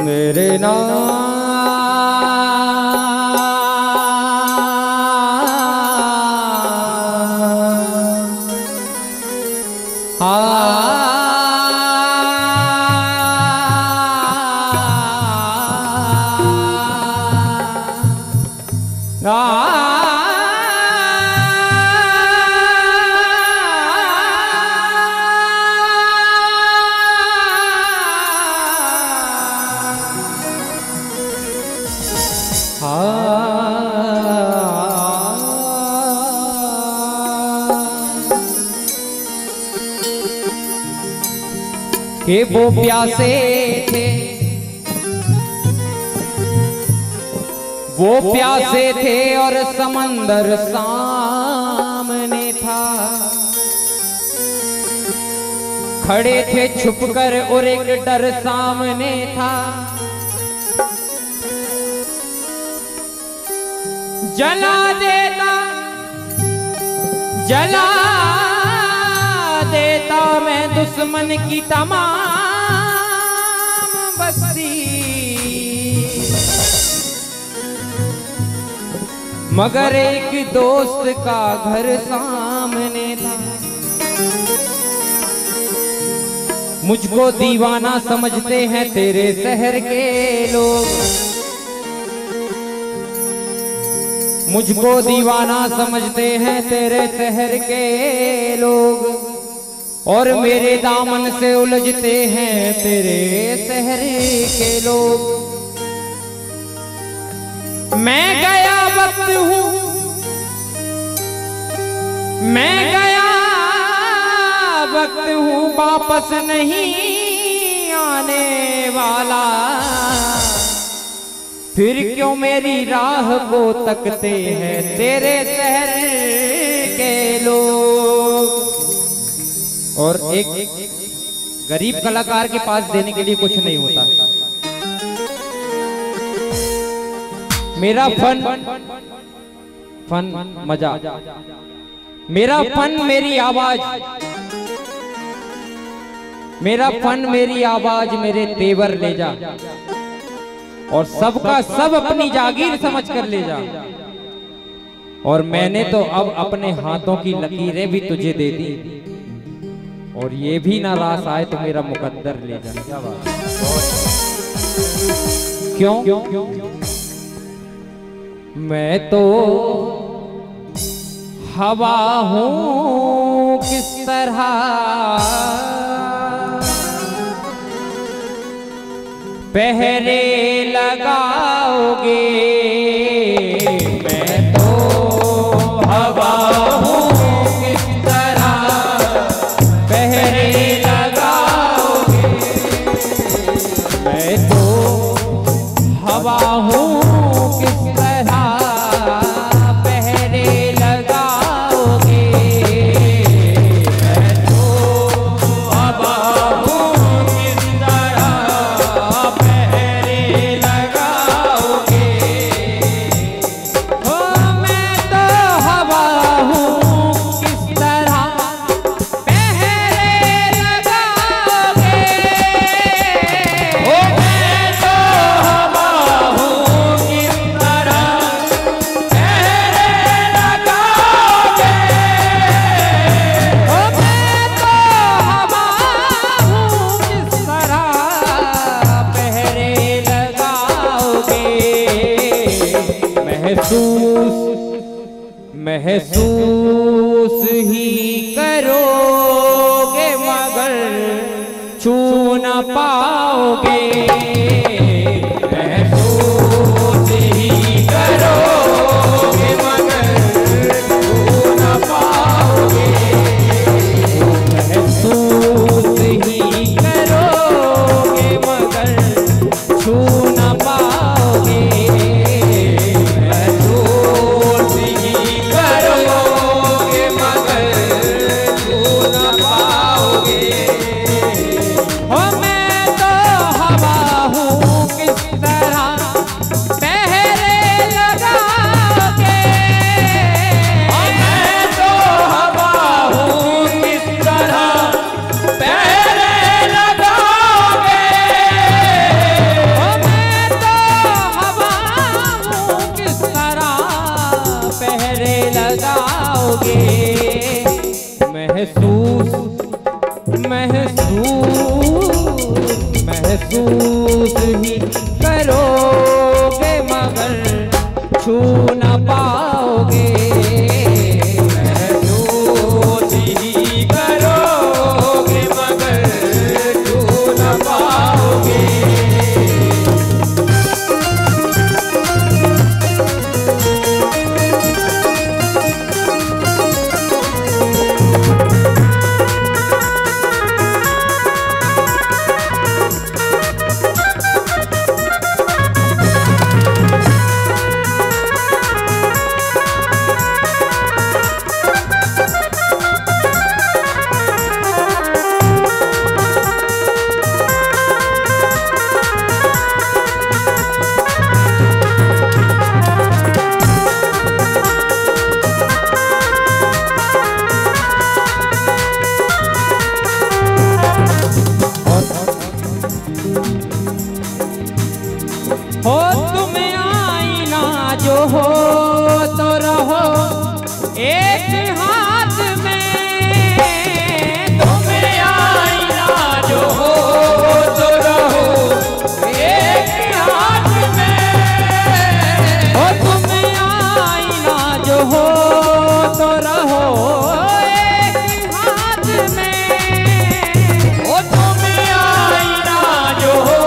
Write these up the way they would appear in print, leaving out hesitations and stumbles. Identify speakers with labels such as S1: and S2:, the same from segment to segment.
S1: मेरे नाम कि वो प्यासे थे, वो प्यासे थे और समंदर सामने था। खड़े थे छुपकर और एक डर सामने था। जला देता, जला देता मैं दुश्मन की तमाम बस्ती, मगर एक दोस्त का घर सामने था। मुझको दीवाना समझते हैं तेरे शहर के लोग, मुझको दीवाना समझते हैं तेरे शहर के लोग, और मेरे दामन से उलझते हैं तेरे शहर के लोग। मैं गया वक्त हूँ, मैं गया वक्त हूँ, वापस नहीं आने वाला। फिर क्यों मेरी राह को तकते हैं तेरे शहर के लोग। और एक गरीब कलाकार के पास देने के लिए कुछ नहीं होता। मेरा फन मजा, मेरा फन मेरी आवाज, मेरा फन मेरी आवाज मेरे तेवर ले जा, और सबका सब अपनी जागीर समझ कर ले जा। और मैंने तो अब अपने हाथों की लकीरें भी तुझे दे दी, और ये भी ना रास आए तो मेरा मुकद्दर ले जा। क्या बात? क्यों? मैं तो हवा हूँ किस तरह पहरे लगाओगे। मैं तो हवा हूँ किस तरह पहरे लगाओगे। मैं तो हवा हूँ किस तरह पहरे लगाओगे। मैं तो हवा हूँ किस तरह पहरे लगाओगे। ओ मैं तो हवा हूँ किस तरह पहरे लगाओगे। ओ मैं तो हवा हूँ किस तरह पहरे लगाओगे। ओ मैं तो हवा हूँ किस तरह पहरे लगाओगे। महसूस ही करोगे मगर छू न पाओगे। महसूस ही करोगे मगर छू न पाओगे। महसूस ही करोगे मगर छू न पाओगे। महसूस ही करोगे मगर छू न पाओगे। हो मैं तो हवा महसूस ही करोगे मगर छू न पाओगे। महसूस ही करोगे मगर छू न पाओगे। हो तुम आईना जो हो तो रहो एक हाथ में। तुम आईना जो हो तो रहो एक हाथ में। हो तुम आईना जो हो तो रहो एक हाथ में। हो तुम आईना जो हो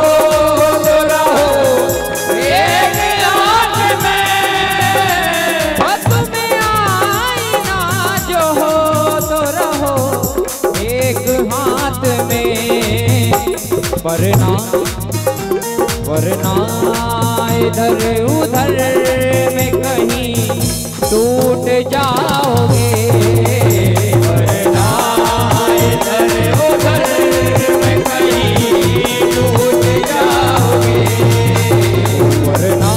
S1: वरना इधर उधर में कहीं टूट जाओगे। वरना इधर उधर में कहीं टूट जाओगे। वरना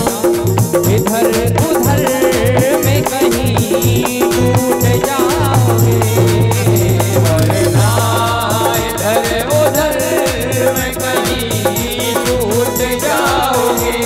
S1: इधर उधर में कहीं टूट जाओगे। वरना इधर उधर में कहीं टूट जाओगे।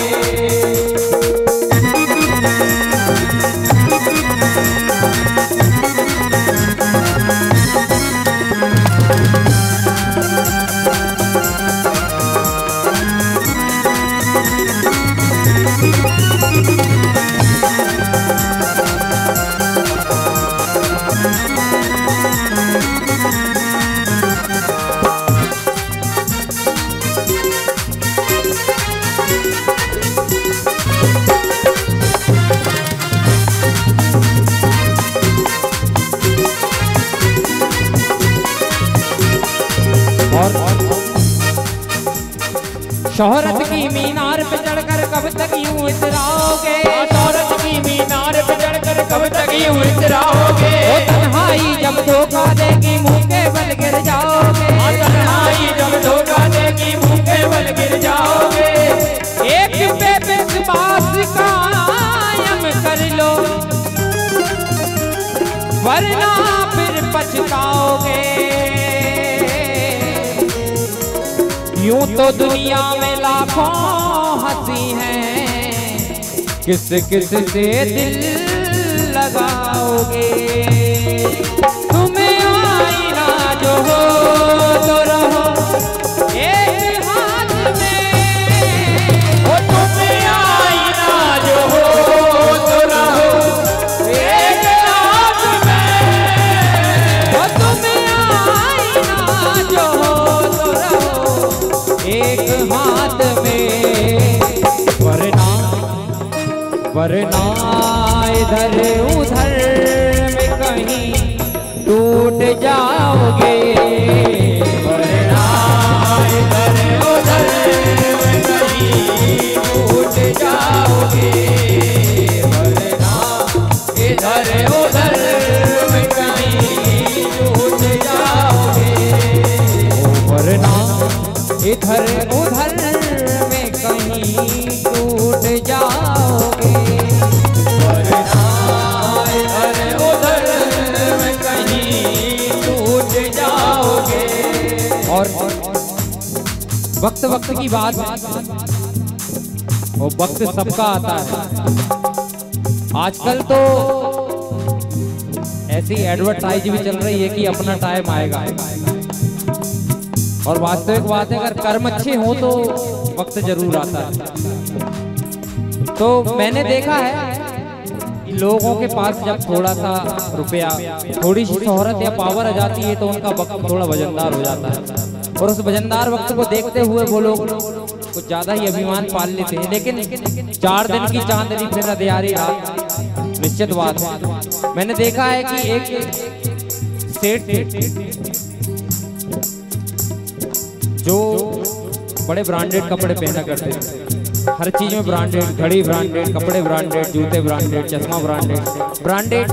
S1: शोहरत की मीनार पे चढ़कर कब तक यूं इतराओगे। शोहरत की मीनार पे चढ़कर कब तक यूं इतराओगे। ओ तन्हाई जब धोखा देगी मुंह के बल गिर जाओगे। तन्हाई जब धोखा देगी मुंह के बल गिर जाओगे। एक बेविश्वास कायम कर लो वरना फिर पछताओगे। यूं तो दुनिया में लाखों हंसी हैं, किस किस से दिल लगाओगे। तुम्हें आईना जो हो तो रहो एक हाथ में। ओ तुम्हें आईना जो हो तो रहो एक हाथ में। ओ तुम्हें आईना जो हो तो रहो एक हाथ में। वरना इधर उधर में कहीं टूट जाओगे। वरना इधर उधर में कहीं टूट जाओगे। वरना इधर उधर में कहीं टूट जाओगे। वरना इधर उधर में कहीं टूट जाओगे। वरना इधर उधर में कहीं टूट जाओगे। और वक्त वक्त की बात है, वो वक्त सबका आता है। आजकल तो ऐसी एडवर्टाइज भी चल रही है कि अपना टाइम आएगा। और वास्तविक बात है, अगर कर्म अच्छे हो तो वक्त जरूर आता है। तो मैंने देखा है कि लोगों के पास जब थोड़ा सा रुपया, थोड़ी सी शोहरत या पावर आ जाती है तो उनका वक्त थोड़ा वजनदार हो जाता है, और उस वजनदार वक्त को देखते हुए वो लोग कुछ ज्यादा ही अभिमान पाल लेते हैं। लेकिन 4 दिन की चांदनी फिर अंधियारी रात, निश्चित बात है। मैंने देखा है कि एक सेठ जो बड़े ब्रांडेड कपड़े पहना करते थे, हर चीज में ब्रांडेड, घड़ी ब्रांडेड, कपड़े ब्रांडेड, जूते ब्रांडेड, चश्मा ब्रांडेड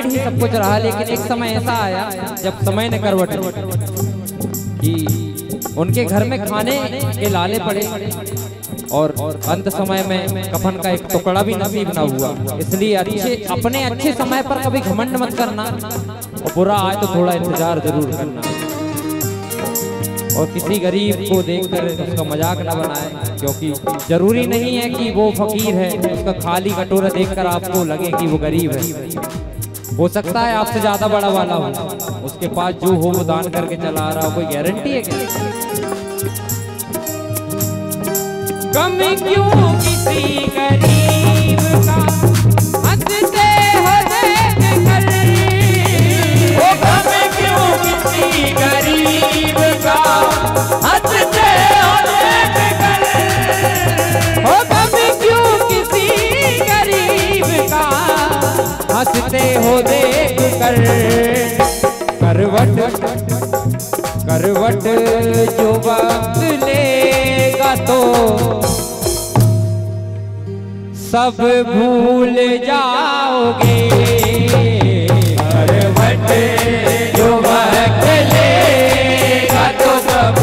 S1: ही सब कुछ रहा। लेकिन एक समय ऐसा आया जब समय ने करवट कि उनके घर में खाने के लाले पड़े और अंत समय में कफन का एक टुकड़ा भी नसीब ना हुआ। इसलिए अपने अच्छे समय पर कभी घमंड मत करना, और बुरा आए तो थोड़ा इंतजार जरूर करना। और किसी गरीब को देखकर उसका मजाक न बनाए, क्योंकि जरूरी नहीं है कि वो फकीर है, उसका खाली कटोरा देखकर आपको लगे कि वो गरीब है। हो सकता है आपसे ज्यादा बड़ा वाला हो, उसके पास जो हो वो दान करके चला रहा हो, कोई गारंटी है क्या? गम क्यों किसी गरीब का हंसते हो देख कर, ओ गम क्यों किसी गरीब का हंसते हो देख कर, ओ गम क्यों किसी गरीब का हंसते हो देख कर। करवट जो वक्त लेगा तो सब भूल जाओगे, करवट जो वक्त लेगा तो सब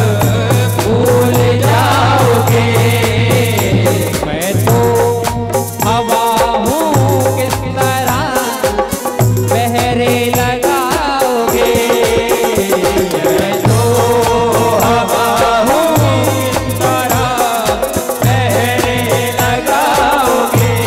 S1: भूल जाओगे। मैं तो हवा हूँ किस तरह पहरे लगाओगे, मैं तो हवा हूँ किस तरह पहरे लगाओगे।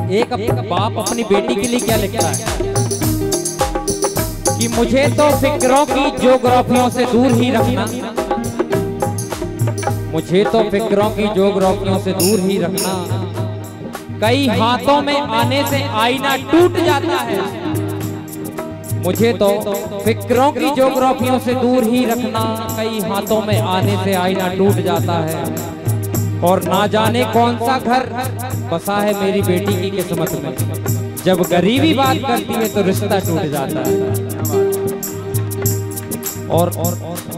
S1: एक बाप अपनी बेटी के लिए क्या लिखता है कि मुझे तो फिक्रों की ज्योग्राफियों से दूर ही रखना, मुझे तो फिक्रों की ज्योग्राफियों से दूर ही रखना। कई हाथों में आने से आईना टूट जाता है, मुझे तो फिक्रों की ज्योग्राफियों से दूर ही रखना। कई हाथों में आने से आईना टूट जाता है, और ना जाने कौन सा घर बसा है मेरी बेटी की किस्मत में। जब गरीबी बात करती है तो रिश्ता टूट जाता है, और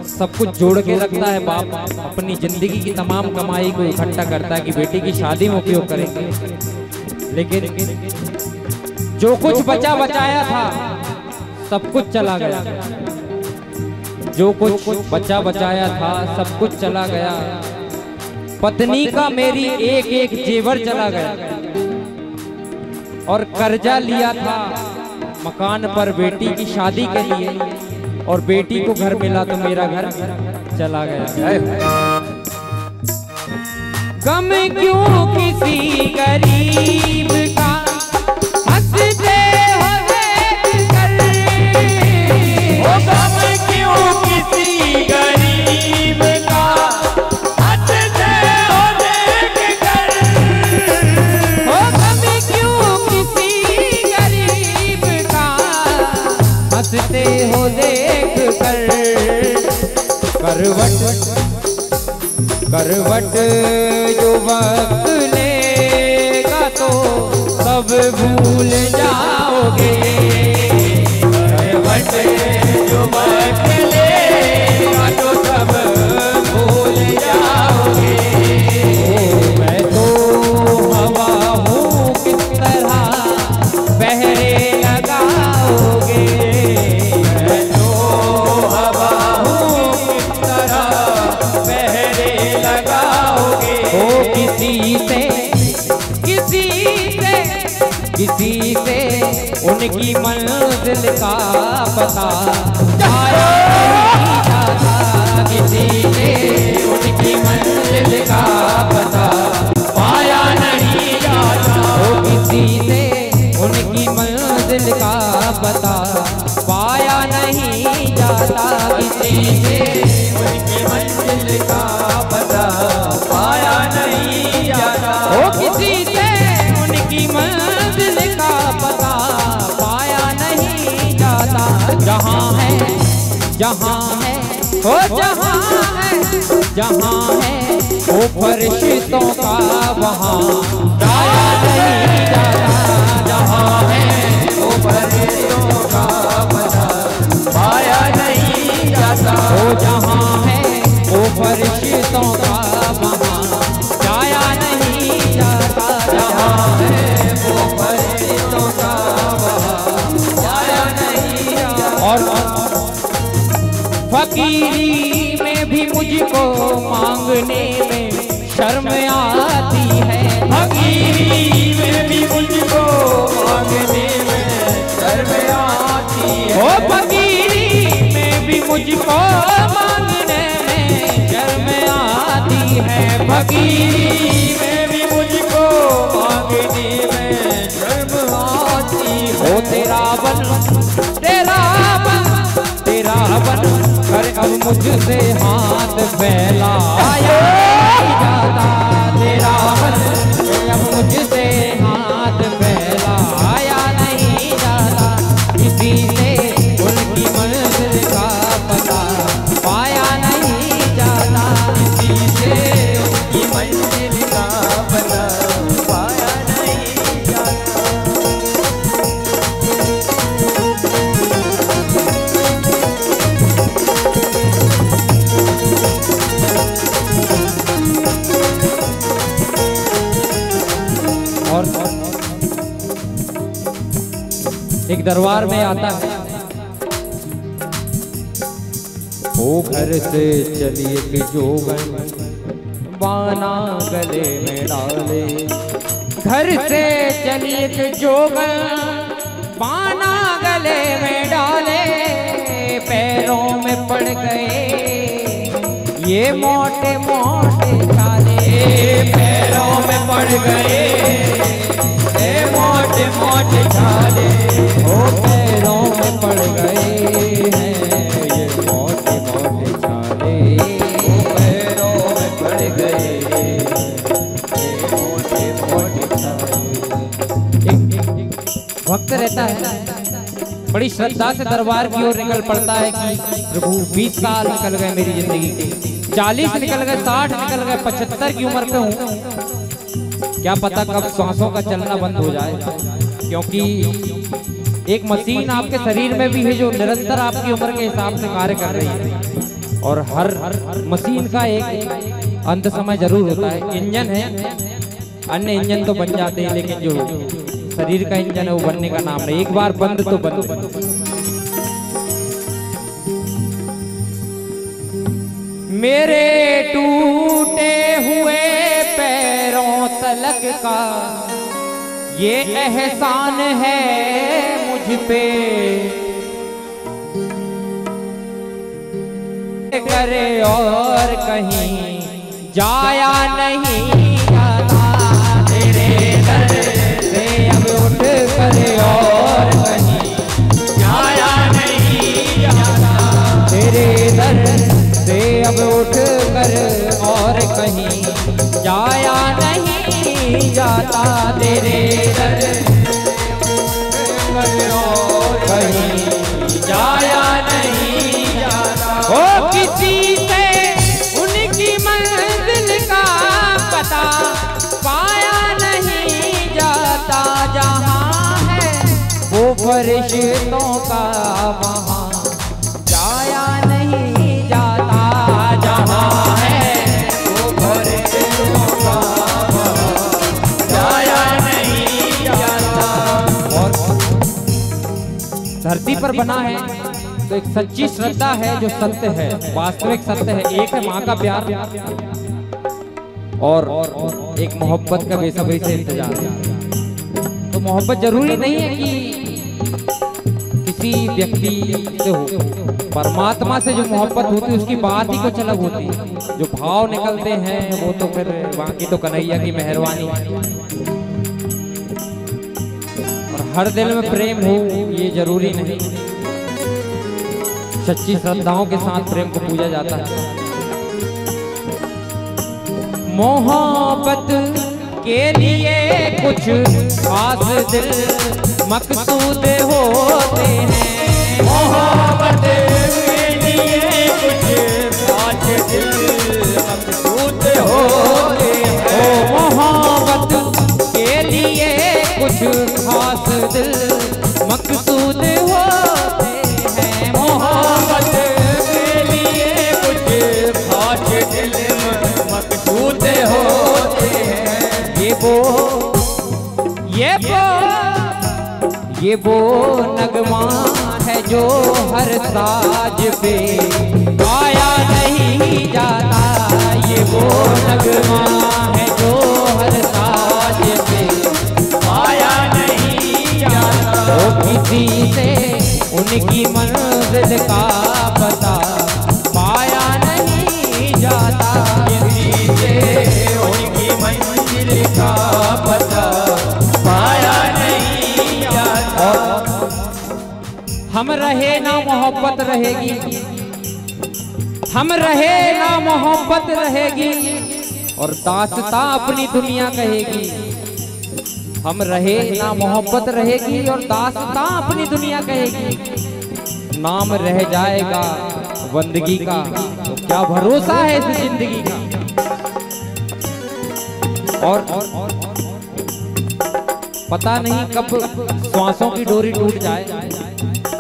S1: सब कुछ जोड़ के रखता है बाप। अपनी जिंदगी की तमाम कमाई को इकट्ठा करता है कि बेटी की शादी में उपयोग करेंगे, लेकिन जो कुछ बचा बचाया था सब कुछ चला गया। जो कुछ बचा बचाया था सब कुछ चला गया। पत्नी का मेरी एक एक जेवर चला गया, और कर्जा लिया था मकान पर बेटी की शादी के लिए, और बेटी को घर मिला तो मेरा घर चला गया। गम क्यों किसी गरीब का हंसते हो देख कर, ओ गम क्यों किसी गरीब का हंसते हो देख कर, ओ गम क्यों किसी गरीब का हंसते हो देख कर। करवट जो वक्त लेगा तो सब भूल जाओगे, करवट जो वक्त लेगा तो सब भूल जाओगे। मैं तो किसी से उनकी मंजिल का पता पाया नहीं जाता, किसी से उनकी मंजिल का पता पाया नहीं जाता, किसी से उनकी मंजिल का पता पाया नहीं जाता, किसी से उनकी मंजिल का पता पाया नहीं जाता, किसी से उनकी मंजिल का पता पाया नहीं जाता। जहाँ है ओ जहाँ है वो फरिश्तों का वहाँ जाया नहीं जाता, जहाँ है वो फरिश्तों का पता पाया नहीं जाता, ओ जहाँ है वो फरिश्तों का वहाँ जाया नहीं जाता, जहाँ है वो फरिश्तों का वहाँ जाया नहीं जाता। और फकीरी में भी मुझको मांगने में शर्म आती है, फकीरी में भी मुझको मांगने में शर्म आती है, ओ फकीरी में भी मुझको मांगने में शर्म आती है, फकीरी में भी मुझको मांगने में शर्म आती है। ओ तेरा बन कर अब मुझसे हाथ फैलाया नहीं जाता, तेरा बन अब मुझसे हाथ फैलाया नहीं जाता, किसी से उनकी मंजिल का पता पाया नहीं जाता, किसी से उनकी मंजिल का पता पाया नहीं जाता। और एक दरबार में आता है, वो घर से चलिए कि जोगन बाना गले में डाले, घर से चलिए कि जोगन बाना गले में डाले, पैरों में पड़ गए ये मोटे मोटे छाले, पैरों में पड़ गए ये मोटे मोटे छाले, ओ पैरों में पड़ गए हैं ये मोटे मोटे छाले, ओ पैरों में पड़ गए ये मोटे मोटे छाले। एक भक्त रहता है, बड़ी श्रद्धा से दरबार की ओर निकल पड़ता है कि प्रभु 20 साल निकल गए मेरी जिंदगी के, 40 निकल गए, 60 निकल गए, 75 की उम्र पे हूँ, क्या पता कब सांसों का चलना बंद हो जाए, क्योंकि एक मशीन आपके शरीर में भी है जो निरंतर आपकी उम्र के हिसाब से कार्य कर रही है, और हर मशीन का एक अंत समय जरूर होता है। इंजन है, अन्य इंजन तो बन जाते हैं, लेकिन जो शरीर का इंजन है वो बनने का नाम नहीं, एक बार बंद तो बंद। मेरे टूटे हुए पैरों तलक का ये एहसान है मुझ पे, करे और कहीं जाया नहीं जाता, तेरे दर से अब उठ करे और कहीं जाया नहीं जाता, तेरे दर से अब उठ कर और कहीं जाया नहीं जाता, तेरे दर और कहीं जाया नहीं जाता, ओ किसी से उनकी मंजिल का पता पाया नहीं जाता, जहाँ है वो फरिश्तों का वहाँ जाया नहीं जाता, जहाँ है वो फरिश्तों का वहाँ जाया नहीं जाता। और धरती पर बना है तो एक सच्ची श्रद्धा है जो सत्य है, वास्तविक सत्य है। एक है माँ का प्यार, और एक मोहब्बत का बेसब्री से इंतजार। तो मोहब्बत जरूरी नहीं है कि किसी व्यक्ति से हो, परमात्मा से जो मोहब्बत होती है उसकी बात ही कुछ अलग होती है। जो भाव निकलते हैं वो तो फिर वहाँ की तो कन्हैया की मेहरबानी। और हर दिल में प्रेम हो ये जरूरी नहीं। सच्ची श्रद्धाओं के साथ प्रेम को पूजा जाता है। मोहब्बत के लिए कुछ खास दिल मकसूद होते हैं।
S2: मोहब्बत के लिए कुछ खास दिल मकसूद होते हैं।
S1: मोहब्बत के लिए कुछ खास दिल मकसूद होते हैं।
S2: मोहब्बत के लिए कुछ खास दिल मकसूद होते हैं।
S1: ये वो नगमा है जो हर साज पे गाया नहीं जाता। ये वो नगमा है जो हर साज पे
S2: गाया नहीं जाता।
S1: तो किसी से उनकी मंजिल का पता पाया नहीं जाता।
S2: किसी से उनकी मंजिल का पता पाया नहीं जाता।
S1: हम रहे ना मोहब्बत रहेगी, हम रहे ना मोहब्बत रहेगी और दास्तां अपनी दुनिया कहेगी। हम रहे ना मोहब्बत रहेगी और दास्तां अपनी दुनिया कहेगी। नाम रह जाएगा बंदगी का तो क्या भरोसा है इस जिंदगी का। और पता नहीं कब श्वासों की डोरी टूट जाए।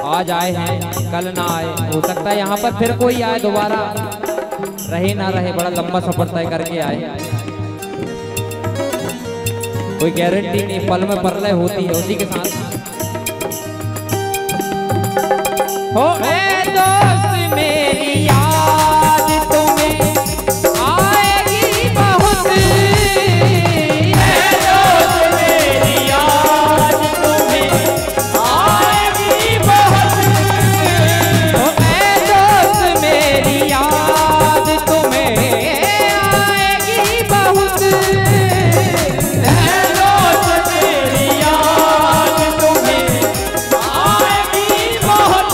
S1: आज आए हैं कल ना आए, हो सकता है यहाँ पर फिर कोई आए दोबारा, रहे ना रहे, बड़ा लंबा सफर तय करके आए। कोई गारंटी नहीं, पल में परलय होती है उसी के साथ। हो ए दोस्त मेरी याद तुम्हें आएगी बहुत।
S2: ए दोस्त मेरी याद तुम्हें आएगी बहुत।
S1: हो ए दोस्त मेरी याद तुम्हें आएगी बहुत।
S2: ए दोस्त मेरी याद तुम्हें आएगी बहुत।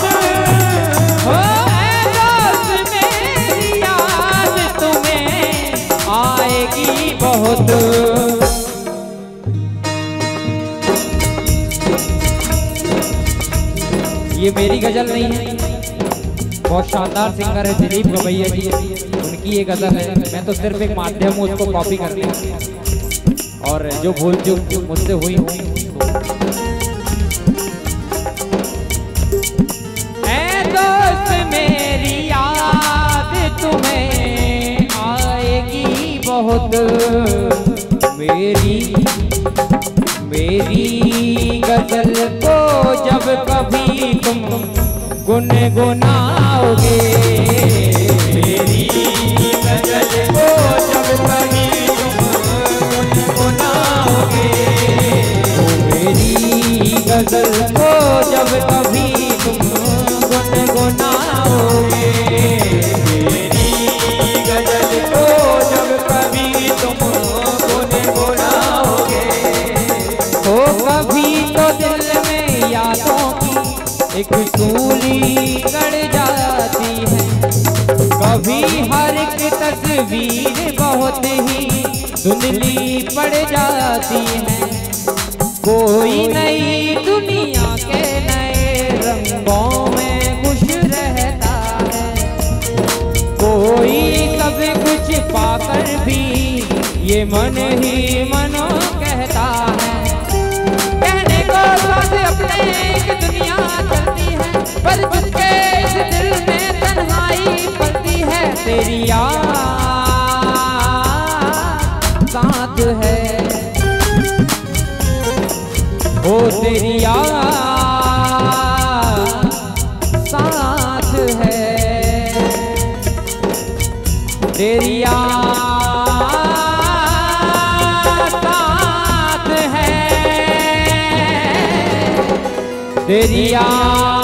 S1: हो ए दोस्त मेरी याद तुम्हें आएगी बहुत। ये मेरी गजल नहीं है, बहुत शानदार सिंगर है दिलीप गवैया जी, उनकी ये गजल है। मैं तो सिर्फ एक माध्यम हूँ उसको कॉपी करने और जो भूल चूक मुझसे हुई हूँ। ऐ दोस्त मेरी याद तुम्हें आएगी बहुत। मेरी गजल को जब कभी तुम गुनगुनाओगे,
S2: मेरी गजल को जब कभी तुम गुनगुनाओगे।
S1: मेरी गजल को जब कभी तुम गुनगुनाओगे।
S2: मेरी गजल को जब कभी तुम गुनगुनाओगे।
S1: तो कभी तो दिल में यादों की एक सूली गड़ जाती है। कभी हर एक तस्वीर बहुत ही धुंधली पड़ जाती है। कोई नई दुनिया के नए रंगों में खुश रहता है। कोई सब कुछ पाकर भी ये मन ही मनो कहता है। कहने को साथ अपने एक दुनिया चलती है, पर चुपके इस दिल में तन्हाई पलती है। तेरी याद साथ है, ओ तेरी याद साथ है। तेरी याद तेरी याद